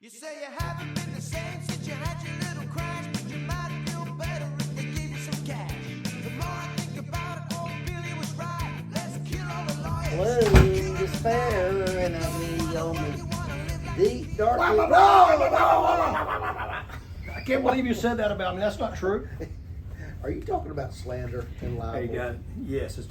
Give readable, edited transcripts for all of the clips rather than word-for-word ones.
You say you haven't been the same since you had your little crash, but you might feel better if they gave you some cash. The more I think about it, old Billy was right. Let's kill all the lawyers. Hello, despair, and I mean, on the deep, dark. I can't believe you said that about me. That's not true. Are you talking about slander and libel? Hey, guys. Yes, we're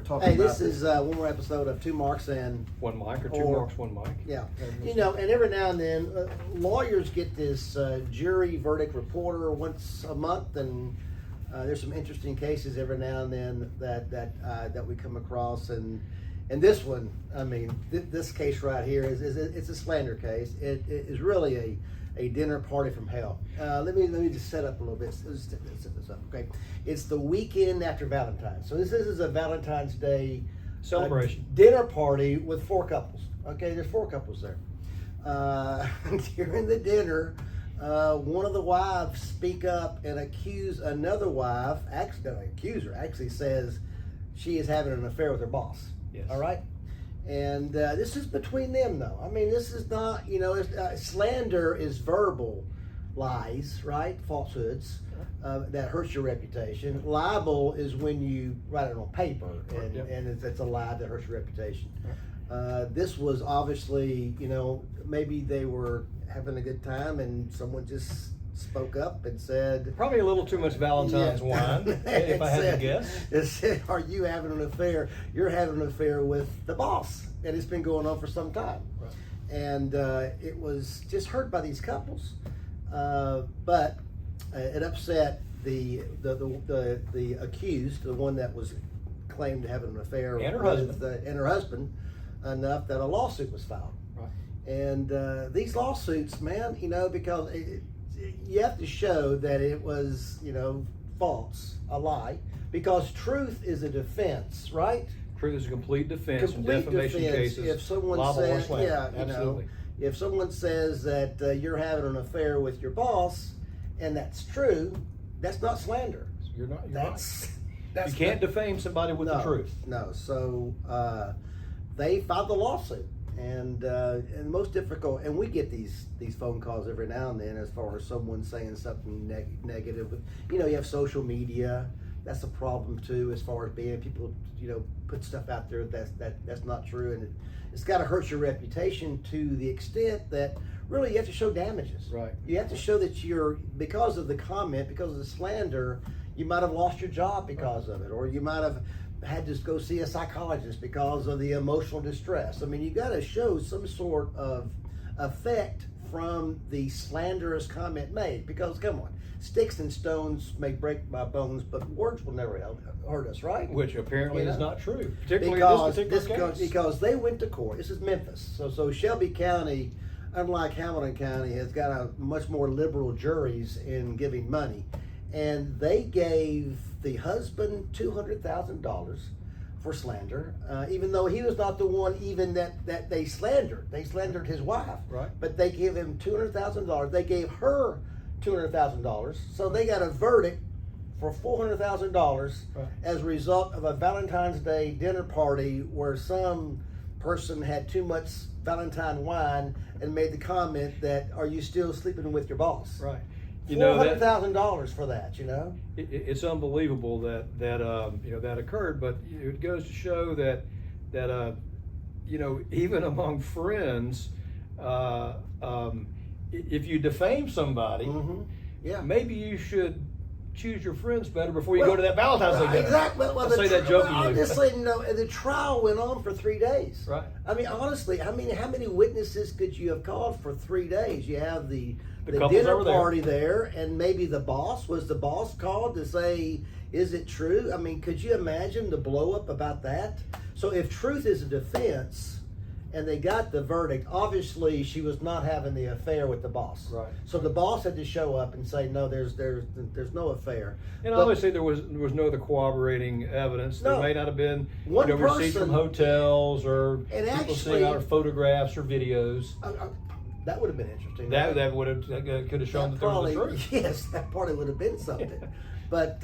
talking Hey, about this is one more episode of Two Marks and One mic or two Or- marks, one mic. yeah. You know, and every now and then lawyers get this jury verdict reporter once a month, and there's some interesting cases every now and then that we come across, and this one, I mean, this case right here is it's a slander case. It is really a dinner party from hell. Let me just set up a little bit. Let's set this up, okay? It's the weekend after Valentine's. So this is a Valentine's Day Celebration. dinner party with 4 couples. Okay, there's 4 couples there. During the dinner, one of the wives speak up and accuse another wife. Actually says she is having an affair with her boss. Yes. All right. And this is between them, though. I mean, this is not, slander is verbal lies, right? Falsehoods that hurts your reputation. Libel is when you write it on paper, and, Yep. and it's a lie that hurts your reputation. This was obviously, maybe they were having a good time and someone just spoke up and said, Probably a little too much Valentine's wine, if I had to guess. It said, "Are you having an affair? You're having an affair with the boss," and it's been going on for some time. Right. And it was just heard by these couples, but it upset the accused, the one that was claimed to have an affair And her with husband. and her husband, enough that a lawsuit was filed. Right. And these lawsuits, man, because you have to show that it was, false, a lie, because truth is a defense, right? Truth is a complete defense in Complete defamation defense. cases. If someone libel or says, slander. Absolutely. if someone says that you're having an affair with your boss, and that's true, that's not slander. You're not. That's You can't defame somebody with the truth. No. So they filed the lawsuit, and most difficult. And we get these phone calls every now and then, as far as someone saying something negative. You have social media. That's a problem too, as far as being people, put stuff out there that's not true, and it's got to hurt your reputation to the extent that really you have to show damages. Right. You have to show that because of the comment, because of the slander, you might have lost your job because of it, or you might have had to go see a psychologist because of the emotional distress. I mean, you got to show some sort of effect from the slanderous comment made, because come on, sticks and stones may break my bones, but words will never hurt us, right? Which apparently is not true, particularly Because in this particular case. because they went to court. This is Memphis, so Shelby County, unlike Hamilton County, has got a much more liberal juries in giving money, and they gave the husband $200,000 for slander, even though he was not the one even that they slandered. They slandered his wife, Right. But they gave him $200,000. They gave her $200,000, so they got a verdict for $400,000 Right. as a result of a Valentine's Day dinner party where some person had too much Valentine wine and made the comment that, "Are you still sleeping with your boss?" Right. $400,000 for that. It's unbelievable that occurred, but it goes to show that even among friends, if you defame somebody, Mm-hmm. Yeah. maybe you should choose your friends better before you go to that Valentine's Day dinner. Exactly. Well, I say that jokingly. I'm just saying, the trial went on for 3 days. Right. I mean, honestly, how many witnesses could you have called for 3 days? You have the couples dinner over there. party there, and maybe the boss. Was the boss called to say, is it true? I mean, could you imagine the blow up about that? So if truth is a defense, and they got the verdict, obviously she was not having the affair with the boss. Right. So the boss had to show up and say, no, there's no affair. And But- obviously there was no other corroborating evidence. No. There may not have been One receipts person- from hotels or And people actually- seeing our photographs or videos. That would have been interesting. That would have could have shown that there was the truth. Yes, that probably would have been something. But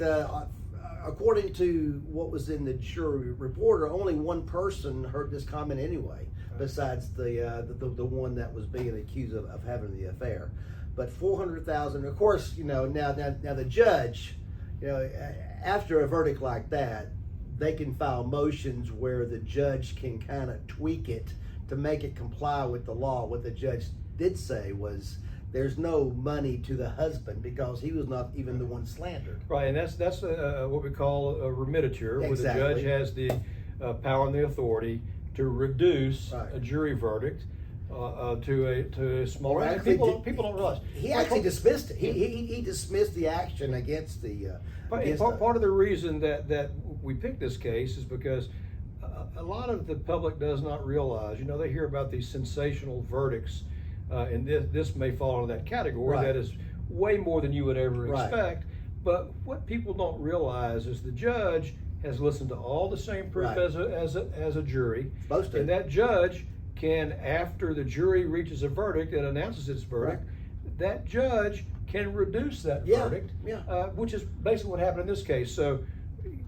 according to what was in the jury reporter, only one person heard this comment anyway. besides the one that was being accused of having the affair. But $400,000. Of course, now the judge, after a verdict like that, they can file motions where the judge can kind of tweak it to make it comply with the law. What the judge did say was there's no money to the husband because he was not even the one slandered. Right, and that's what we call a remediature, where the Exactly. judge has the power and the authority to reduce Right. a jury verdict to a small. Or And actually people don't realize. He actually dismissed it. He dismissed the action against the. Part of the reason that we picked this case is because a lot of the public does not realize. They hear about these sensational verdicts, and this may fall into that category. Right. That is way more than you would ever Right. expect. But what people don't realize is the judge has listened to all the same proof Right. as a jury, Supposed to. and that judge can, after the jury reaches a verdict and announces its verdict, that judge can reduce that Yeah, verdict, yeah. which is basically what happened in this case. So,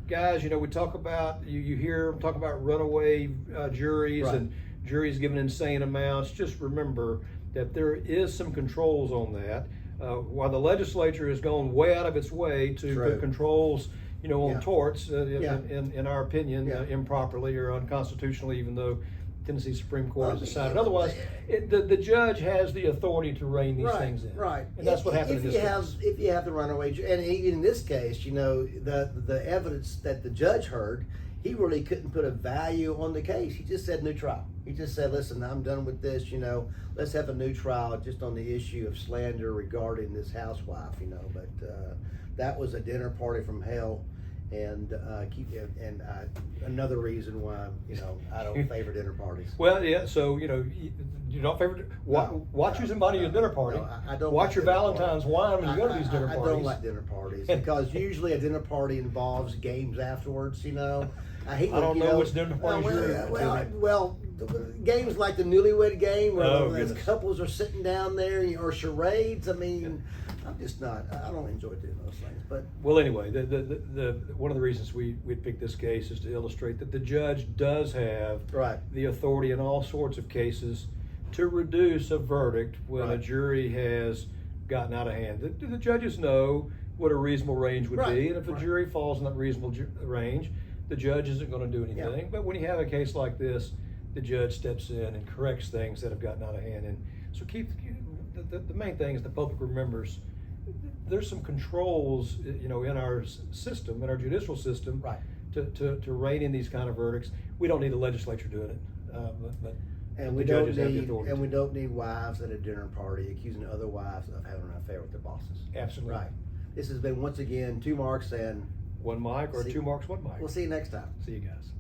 guys, we talk about, you hear them talk about runaway juries Right. and juries giving insane amounts. Just remember that there is some controls on that. While the legislature has gone way out of its way to True. put controls, on Yeah. torts, Yeah. in our opinion, Yeah. Improperly or unconstitutionally, even though Tennessee Supreme Court has decided yeah. otherwise. The judge has the authority to rein these Right, things in. right. And that's what happened if in you this have case. if you have the runaway, and even in this case, the evidence that the judge heard, he really couldn't put a value on the case. He just said new trial. He just said, listen, I'm done with this. Let's have a new trial just on the issue of slander regarding this housewife. But that was a dinner party from hell. And another reason why I don't favor dinner parties. Well, yeah. So you don't favor. Watch who's inviting you to a dinner party. No, I don't. Watch like your dinner Valentine's wine when you go to these dinner I parties. don't like dinner parties because usually a dinner party involves games afterwards. I hate. I don't know which dinner parties you're at. Well, games like the Newlywed Game, where Oh, those goodness. couples are sitting down there, or charades. I mean, I'm just not. I don't enjoy doing those things. But Well, anyway, the one of the reasons we picked this case is to illustrate that the judge does have Right. the authority in all sorts of cases to reduce a verdict when a Right. jury has gotten out of hand. The judges know what a reasonable range would Right, be, and if the right. jury falls in that reasonable range, the judge isn't going to do anything. Yeah. But when you have a case like this, the judge steps in and corrects things that have gotten out of hand. And so the main thing is the public remembers there's some controls, in our system, in our judicial system, Right. to rein in these kind of verdicts. We don't need the legislature doing it, but And the we don't judges have the need authority. and we don't need wives at a dinner party accusing other wives of having an affair with their bosses. Absolutely. Right. This has been once again 2 Marks, and One mic or See- 2 marks, one mic. we'll see you next time. See you guys.